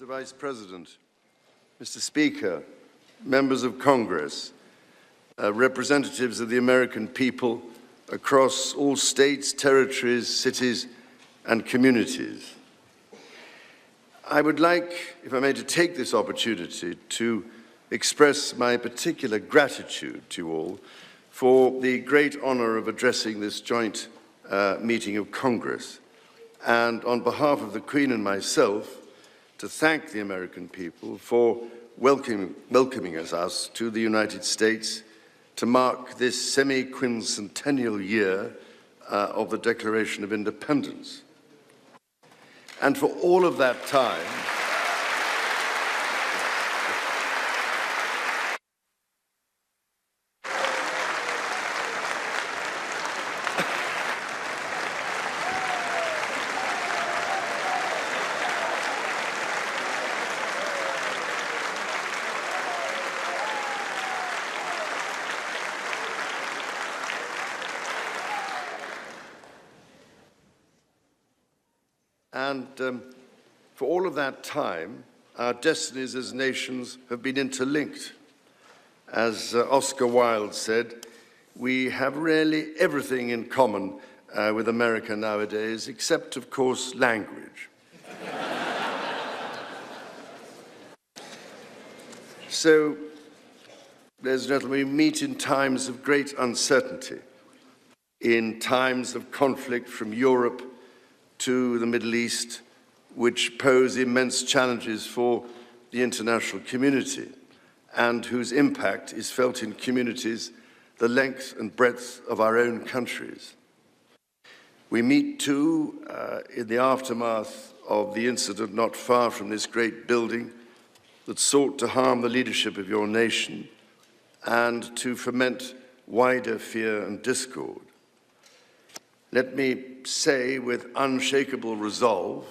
Mr. Vice President, Mr. Speaker, members of Congress, representatives of the American people across all states, territories, cities, and communities. I would like, if I may, to take this opportunity to express my particular gratitude to you all for the great honor of addressing this joint meeting of Congress, and on behalf of the Queen and myself, to thank the American people for welcoming us to the United States to mark this semi-quincentennial year of the Declaration of Independence. And for all of that time, for all of that time, our destinies as nations have been interlinked. As Oscar Wilde said, we have really everything in common with America nowadays, except, of course, language. So, ladies and gentlemen, we meet in times of great uncertainty, in times of conflict from Europe to the Middle East, which pose immense challenges for the international community and whose impact is felt in communities the length and breadth of our own countries. We meet too in the aftermath of the incident not far from this great building that sought to harm the leadership of your nation and to foment wider fear and discord. Let me say with unshakable resolve,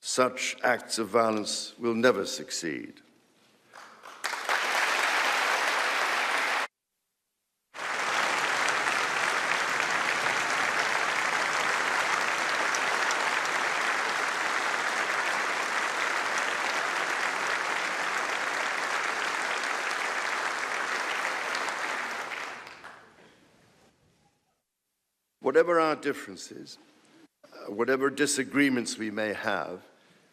such acts of violence will never succeed. Whatever our differences, whatever disagreements we may have,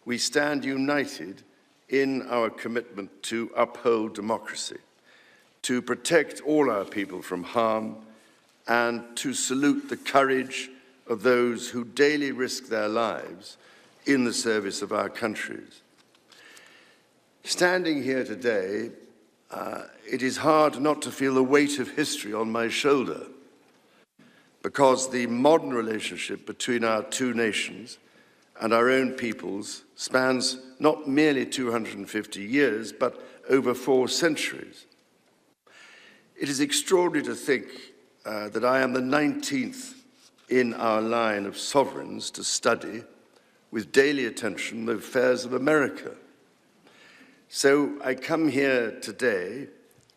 we stand united in our commitment to uphold democracy, to protect all our people from harm, and to salute the courage of those who daily risk their lives in the service of our countries. Standing here today, it is hard not to feel the weight of history on my shoulder, because the modern relationship between our two nations and our own peoples spans not merely 250 years, but over 4 centuries. It is extraordinary to think that I am the 19th in our line of sovereigns to study with daily attention the affairs of America. So I come here today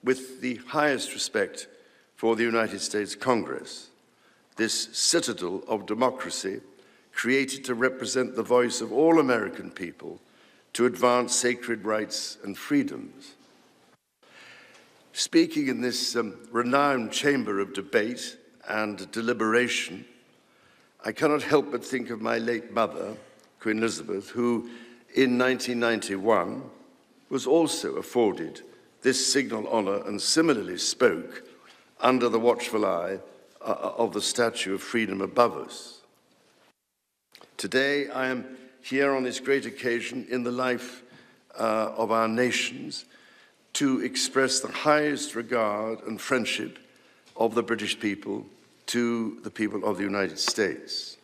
with the highest respect for the United States Congress, this citadel of democracy created to represent the voice of all American people to advance sacred rights and freedoms. Speaking in this renowned chamber of debate and deliberation, I cannot help but think of my late mother, Queen Elizabeth, who in 1991 was also afforded this signal honor and similarly spoke under the watchful eye of the Statue of Freedom above us. Today, I am here on this great occasion in the life of our nations to express the highest regard and friendship of the British people to the people of the United States.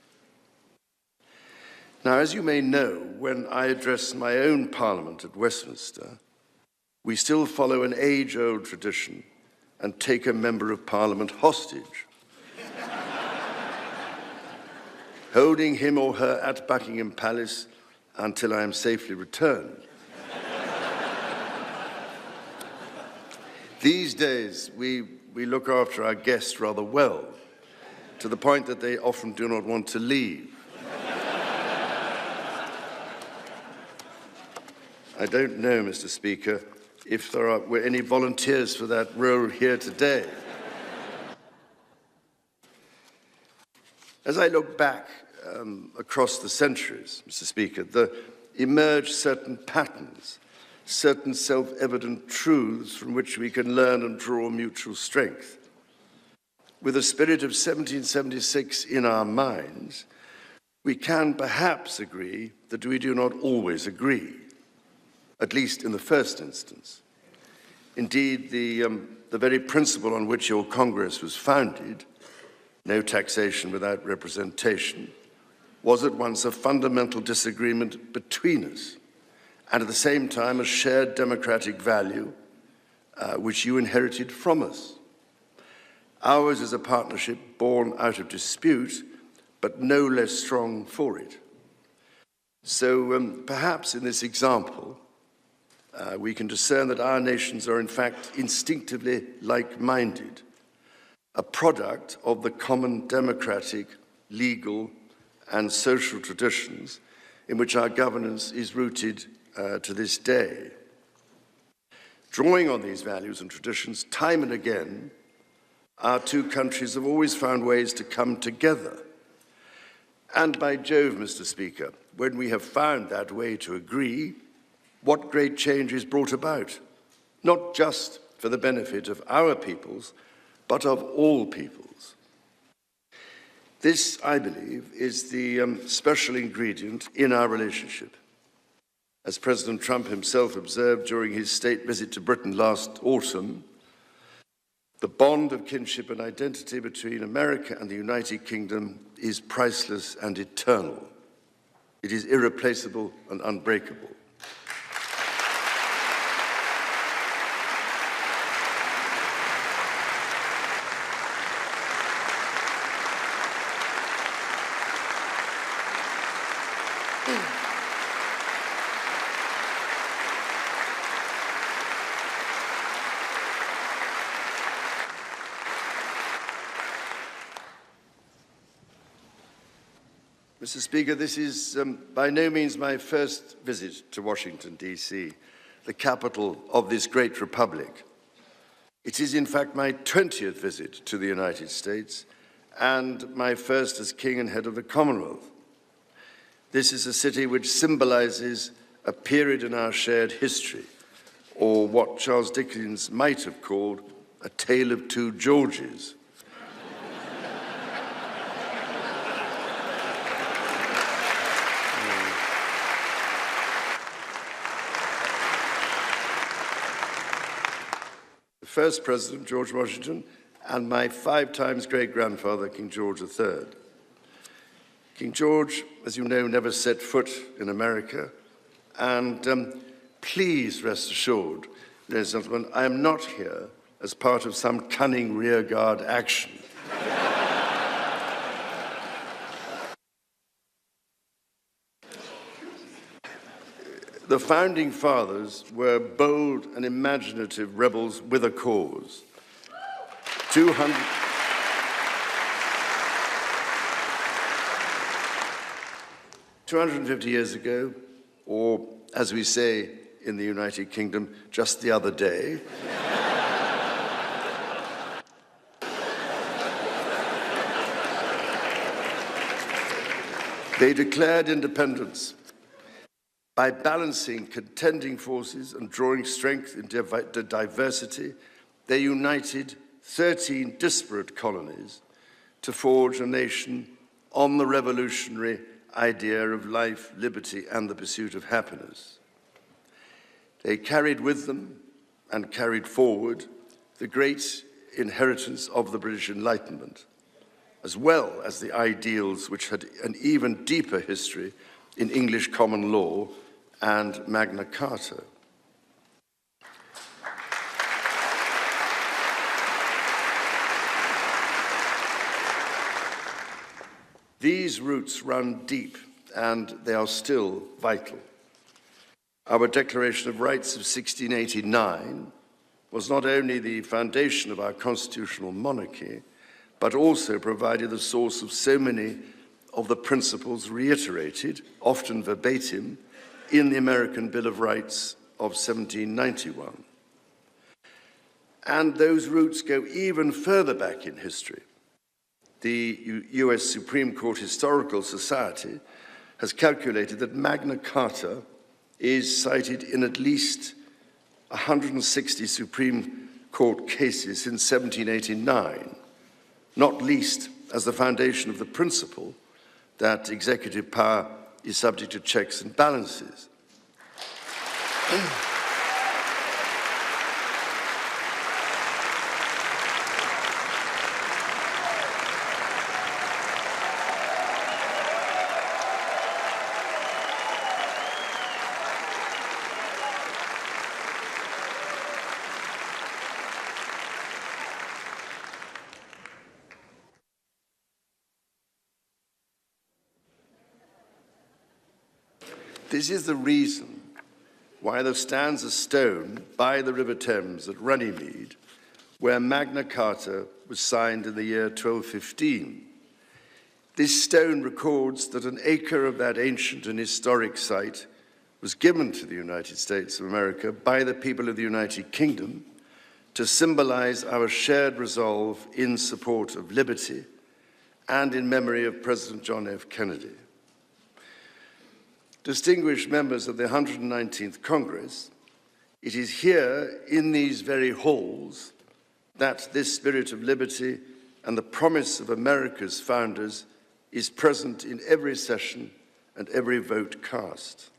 Now, as you may know, when I address my own Parliament at Westminster, we still follow an age-old tradition and take a Member of Parliament hostage, holding him or her at Buckingham Palace until I am safely returned. These days, we look after our guests rather well, to the point that they often do not want to leave. I don't know, Mr. Speaker, if there were any volunteers for that role here today. As I look back across the centuries, Mr. Speaker, there emerge certain patterns, certain self-evident truths from which we can learn and draw mutual strength. With the spirit of 1776 in our minds, we can perhaps agree that we do not always agree, at least in the first instance. Indeed, the very principle on which your Congress was founded, no taxation without representation, was at once a fundamental disagreement between us, and at the same time a shared democratic value which you inherited from us. Ours is a partnership born out of dispute, but no less strong for it. So perhaps in this example, we can discern that our nations are in fact instinctively like-minded, a product of the common democratic, legal, and social traditions in which our governance is rooted to this day. Drawing on these values and traditions, time and again, our two countries have always found ways to come together. And by Jove, Mr. Speaker, when we have found that way to agree, what great change is brought about, not just for the benefit of our peoples, but of all peoples. This, I believe, is the special ingredient in our relationship. As President Trump himself observed during his state visit to Britain last autumn, the bond of kinship and identity between America and the United Kingdom is priceless and eternal. It is irreplaceable and unbreakable. Mr. Speaker, this is by no means my first visit to Washington, D.C., the capital of this great republic. It is, in fact, my 20th visit to the United States and my first as King and head of the Commonwealth. This is a city which symbolizes a period in our shared history, or what Charles Dickens might have called a tale of two Georges. First President, George Washington, and my 5 times great-grandfather, King George III. King George, as you know, never set foot in America, and please rest assured, ladies and gentlemen, I am not here as part of some cunning rearguard action. The Founding Fathers were bold and imaginative rebels with a cause. 250 years ago, or as we say in the United Kingdom, just the other day, they declared independence. By balancing contending forces and drawing strength in diversity, they united 13 disparate colonies to forge a nation on the revolutionary idea of life, liberty, and the pursuit of happiness. They carried with them and carried forward the great inheritance of the British Enlightenment, as well as the ideals which had an even deeper history in English common law and Magna Carta. These roots run deep, and they are still vital. Our Declaration of Rights of 1689 was not only the foundation of our constitutional monarchy, but also provided the source of so many of the principles reiterated, often verbatim, in the American Bill of Rights of 1791. And those roots go even further back in history. The US Supreme Court Historical Society has calculated that Magna Carta is cited in at least 160 Supreme Court cases since 1789, not least as the foundation of the principle that executive power is subject to checks and balances. This is the reason why there stands a stone by the River Thames at Runnymede, where Magna Carta was signed in the year 1215. This stone records that an acre of that ancient and historic site was given to the United States of America by the people of the United Kingdom to symbolize our shared resolve in support of liberty and in memory of President John F. Kennedy. Distinguished members of the 119th Congress, it is here in these very halls that this spirit of liberty and the promise of America's founders is present in every session and every vote cast,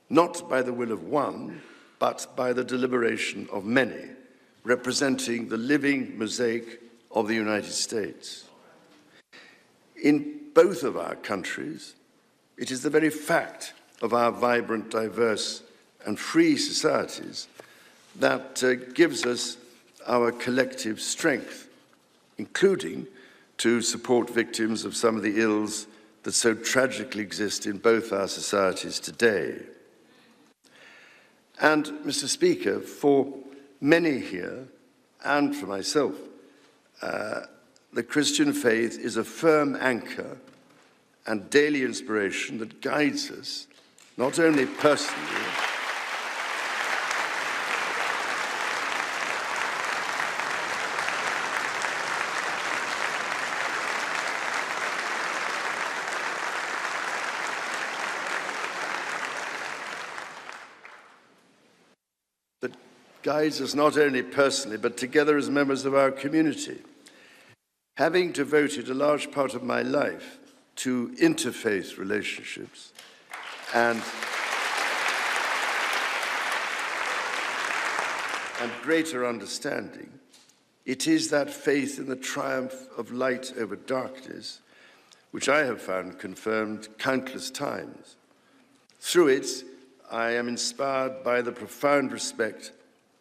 not by the will of one, but by the deliberation of many, representing the living mosaic of the United States. In both of our countries, it is the very fact of our vibrant, diverse, and free societies that gives us our collective strength, including to support victims of some of the ills that so tragically exist in both our societies today. And, Mr. Speaker, for many here, and for myself, the Christian faith is a firm anchor and daily inspiration that guides us, not only personally, but together as members of our community. Having devoted a large part of my life to interfaith relationships and greater understanding, it is that faith in the triumph of light over darkness which I have found confirmed countless times. Through it, I am inspired by the profound respect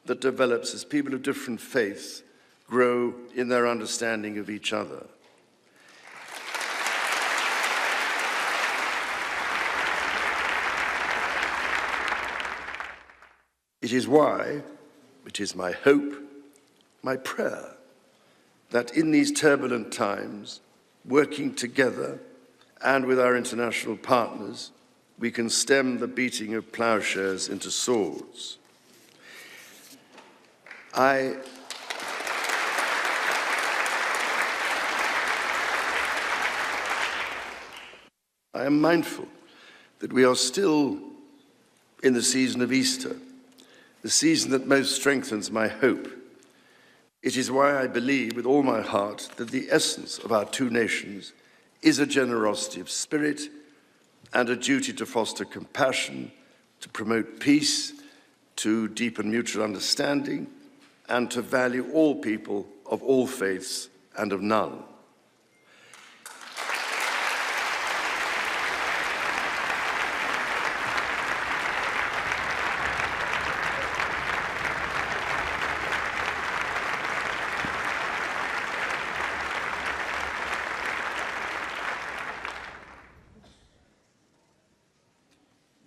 that develops as people of different faiths grow in their understanding of each other. It is why, it is my hope, my prayer, that in these turbulent times, working together and with our international partners, we can stem the beating of plowshares into swords. I am mindful that we are still in the season of Easter, the season that most strengthens my hope. It is why I believe with all my heart that the essence of our two nations is a generosity of spirit and a duty to foster compassion, to promote peace, to deepen mutual understanding, and to value all people of all faiths and of none.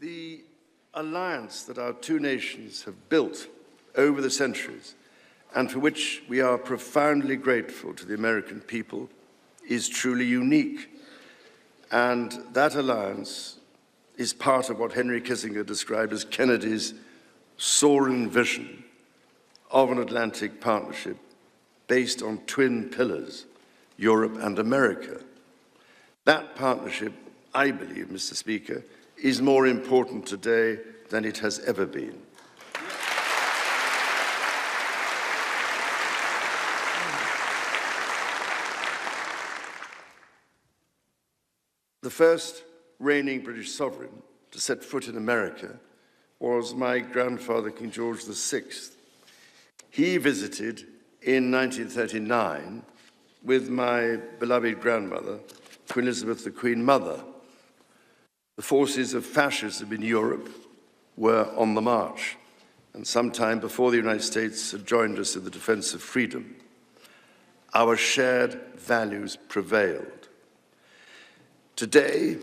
The alliance that our two nations have built over the centuries, and for which we are profoundly grateful to the American people, is truly unique. And that alliance is part of what Henry Kissinger described as Kennedy's soaring vision of an Atlantic partnership based on twin pillars, Europe and America. That partnership, I believe, Mr. Speaker, is more important today than it has ever been. The first reigning British sovereign to set foot in America was my grandfather, King George VI. He visited in 1939 with my beloved grandmother, Queen Elizabeth, the Queen Mother. The forces of fascism in Europe were on the march, and sometime before the United States had joined us in the defense of freedom, our shared values prevailed. Today,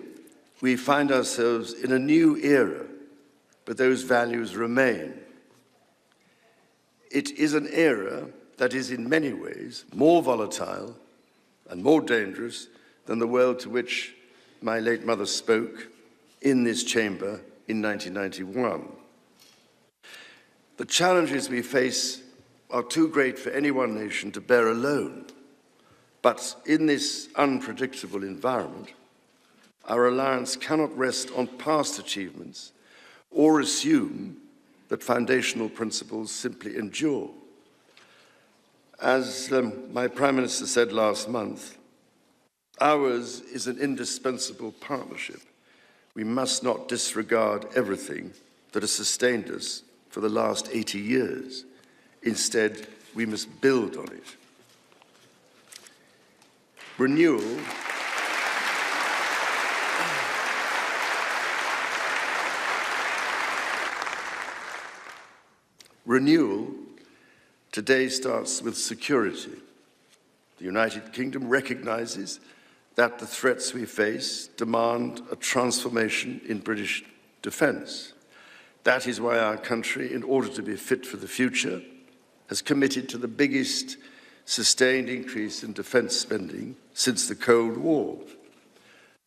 we find ourselves in a new era, but those values remain. It is an era that is in many ways more volatile and more dangerous than the world to which my late mother spoke in this chamber in 1991. The challenges we face are too great for any one nation to bear alone, but in this unpredictable environment, our alliance cannot rest on past achievements or assume that foundational principles simply endure. As my Prime Minister said last month, ours is an indispensable partnership. We must not disregard everything that has sustained us for the last 80 years. Instead, we must build on it. Renewal today starts with security. The United Kingdom recognizes that the threats we face demand a transformation in British defence. That is why our country, in order to be fit for the future, has committed to the biggest sustained increase in defence spending since the Cold War,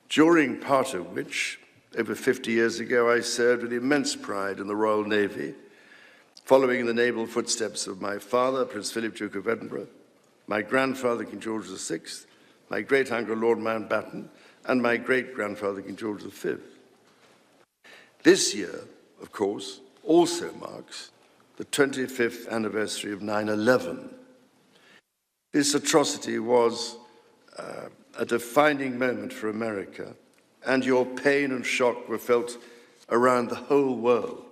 during part of which, over 50 years ago, I served with immense pride in the Royal Navy, following in the naval footsteps of my father, Prince Philip, Duke of Edinburgh, my grandfather, King George VI, my great-uncle, Lord Mountbatten, and my great-grandfather, King George V. This year, of course, also marks the 25th anniversary of 9/11. This atrocity was a defining moment for America, and your pain and shock were felt around the whole world.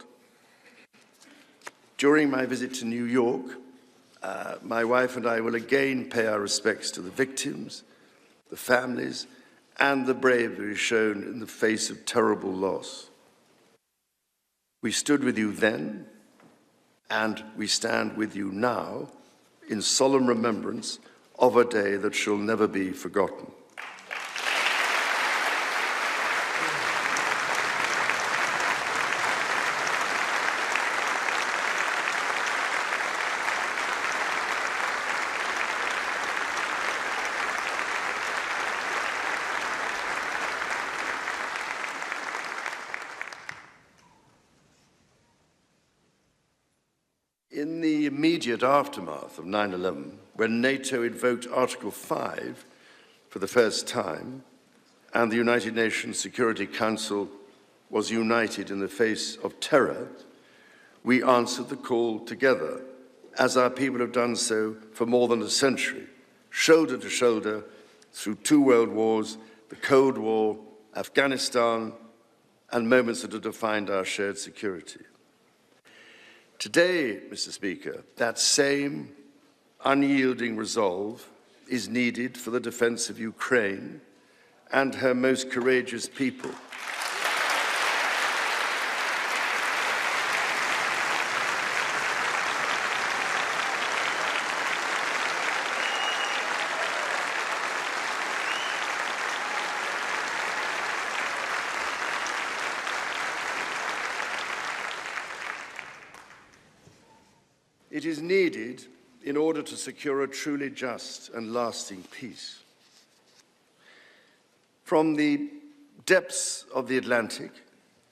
During my visit to New York, my wife and I will again pay our respects to the victims, the families, and the bravery shown in the face of terrible loss. We stood with you then, and we stand with you now in solemn remembrance of a day that shall never be forgotten. In the immediate aftermath of 9/11, when NATO invoked Article 5 for the first time, and the United Nations Security Council was united in the face of terror, we answered the call together, as our people have done so for more than a century, shoulder to shoulder through 2 world wars, the Cold War, Afghanistan, and moments that have defined our shared security. Today, Mr. Speaker, that same unyielding resolve is needed for the defence of Ukraine and her most courageous people. It is needed in order to secure a truly just and lasting peace. From the depths of the Atlantic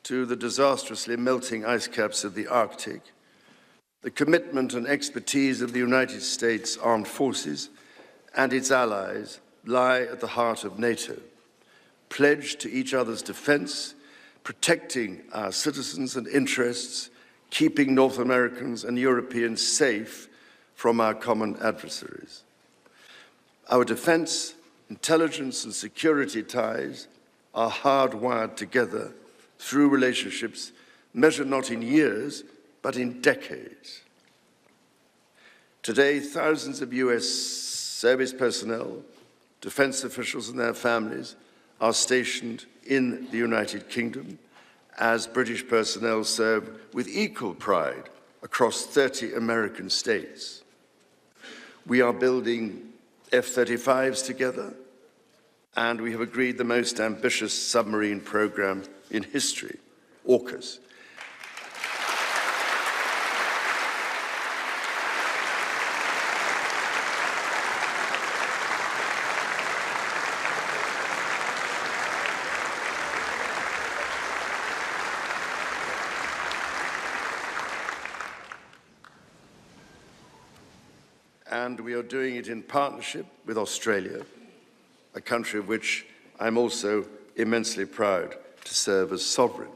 to the disastrously melting ice caps of the Arctic, the commitment and expertise of the United States Armed Forces and its allies lie at the heart of NATO, pledged to each other's defense, protecting our citizens and interests, keeping North Americans and Europeans safe from our common adversaries. Our defense, intelligence, and security ties are hardwired together through relationships measured not in years, but in decades. Today, thousands of US service personnel, defense officials and their families are stationed in the United Kingdom, as British personnel serve with equal pride across 30 American states. We are building F-35s together, and we have agreed the most ambitious submarine program in history, AUKUS. And we are doing it in partnership with Australia, a country of which I'm also immensely proud to serve as sovereign.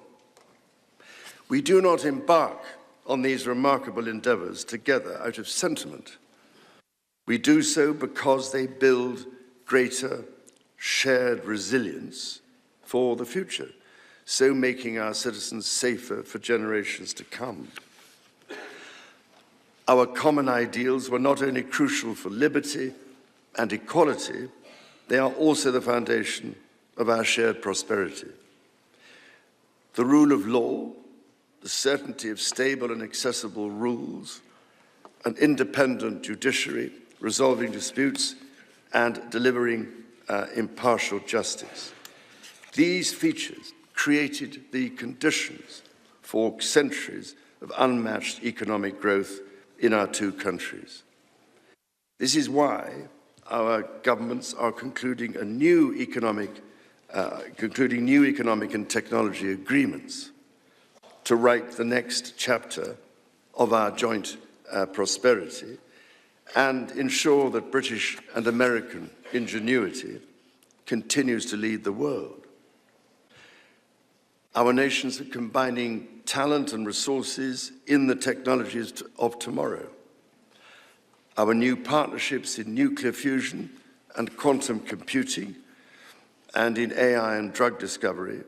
We do not embark on these remarkable endeavors together out of sentiment. We do so because they build greater shared resilience for the future, so making our citizens safer for generations to come. Our common ideals were not only crucial for liberty and equality, they are also the foundation of our shared prosperity. The rule of law, the certainty of stable and accessible rules, an independent judiciary resolving disputes and delivering impartial justice. These features created the conditions for centuries of unmatched economic growth in our two countries. This is why our governments are concluding new economic and technology agreements to write the next chapter of our joint prosperity and ensure that British and American ingenuity continues to lead the world. Our nations are combining talent and resources in the technologies of tomorrow. Our new partnerships in nuclear fusion and quantum computing and in AI and drug discovery,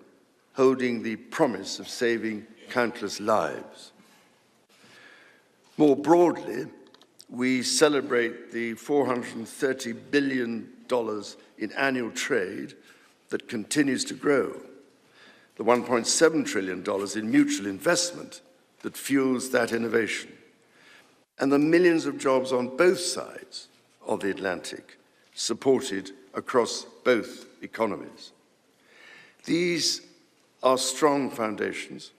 holding the promise of saving countless lives. More broadly, we celebrate the $430 billion in annual trade that continues to grow, the $1.7 trillion in mutual investment that fuels that innovation, and the millions of jobs on both sides of the Atlantic, supported across both economies. These are strong foundations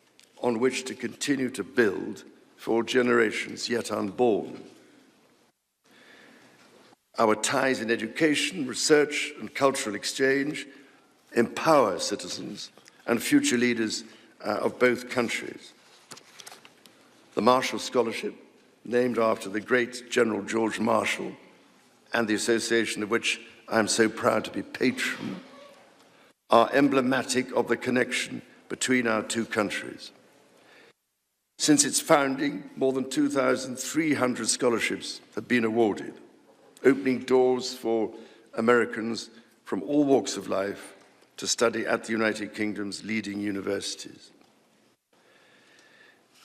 on which to continue to build for generations yet unborn. Our ties in education, research, and cultural exchange empower citizens and future leaders of both countries. The Marshall Scholarship, named after the great General George Marshall, and the association of which I am so proud to be patron, are emblematic of the connection between our two countries. Since its founding, more than 2,300 scholarships have been awarded, opening doors for Americans from all walks of life to study at the United Kingdom's leading universities.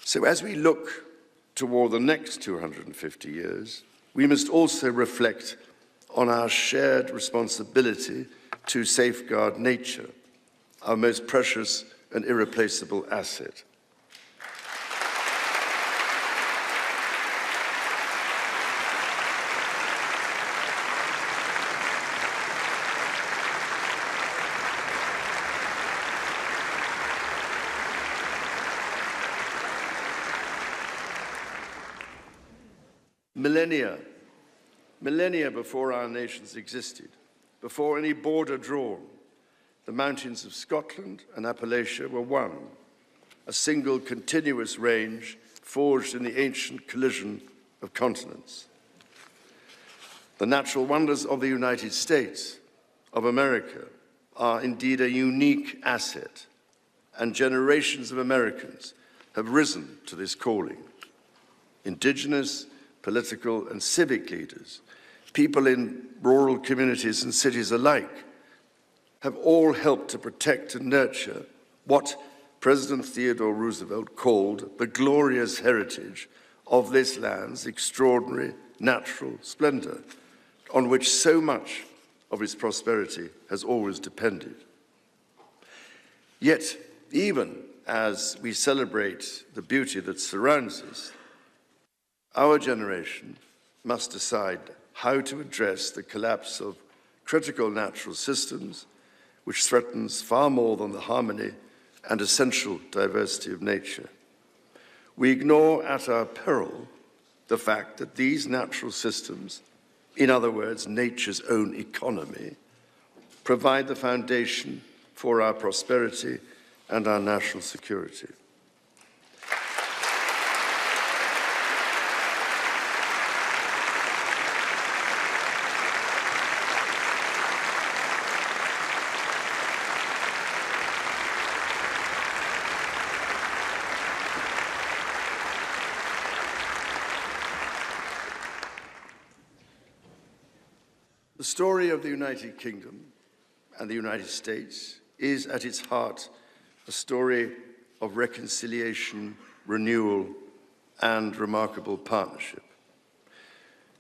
So as we look toward the next 250 years, we must also reflect on our shared responsibility to safeguard nature, our most precious and irreplaceable asset. Millennia before our nations existed, before any border drawn, the mountains of Scotland and Appalachia were one, a single continuous range forged in the ancient collision of continents. The natural wonders of the United States of America are indeed a unique asset, and generations of Americans have risen to this calling. Indigenous, political, and civic leaders, people in rural communities and cities alike, have all helped to protect and nurture what President Theodore Roosevelt called the glorious heritage of this land's extraordinary natural splendor, on which so much of its prosperity has always depended. Yet, even as we celebrate the beauty that surrounds us, our generation must decide how to address the collapse of critical natural systems, which threatens far more than the harmony and essential diversity of nature. We ignore at our peril the fact that these natural systems, in other words, nature's own economy, provide the foundation for our prosperity and our national security. The story of the United Kingdom and the United States is at its heart a story of reconciliation, renewal, and remarkable partnership.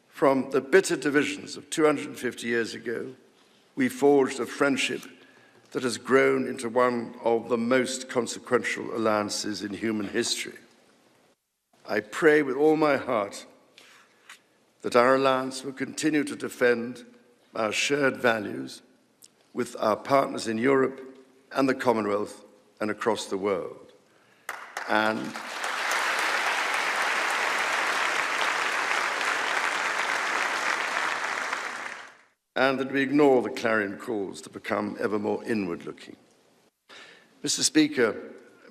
From the bitter divisions of 250 years ago, we forged a friendship that has grown into one of the most consequential alliances in human history. I pray with all my heart that our alliance will continue to defend our shared values with our partners in Europe and the Commonwealth and across the world. And that we ignore the clarion calls to become ever more inward-looking. Mr. Speaker,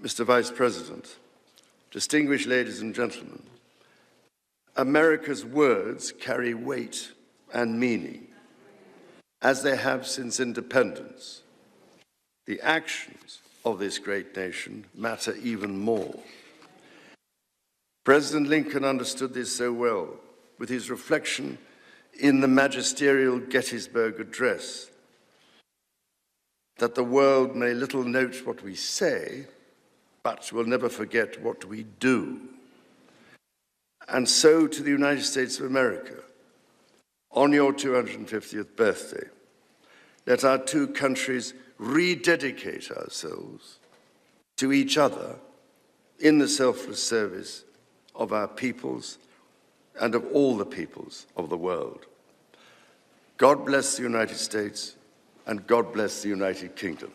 Mr. Vice President, distinguished ladies and gentlemen, America's words carry weight and meaning, as they have since independence. The actions of this great nation matter even more. President Lincoln understood this so well with his reflection in the magisterial Gettysburg Address, that the world may little note what we say, but will never forget what we do. And so to the United States of America, on your 250th birthday, let our two countries rededicate ourselves to each other in the selfless service of our peoples and of all the peoples of the world. God bless the United States, and God bless the United Kingdom.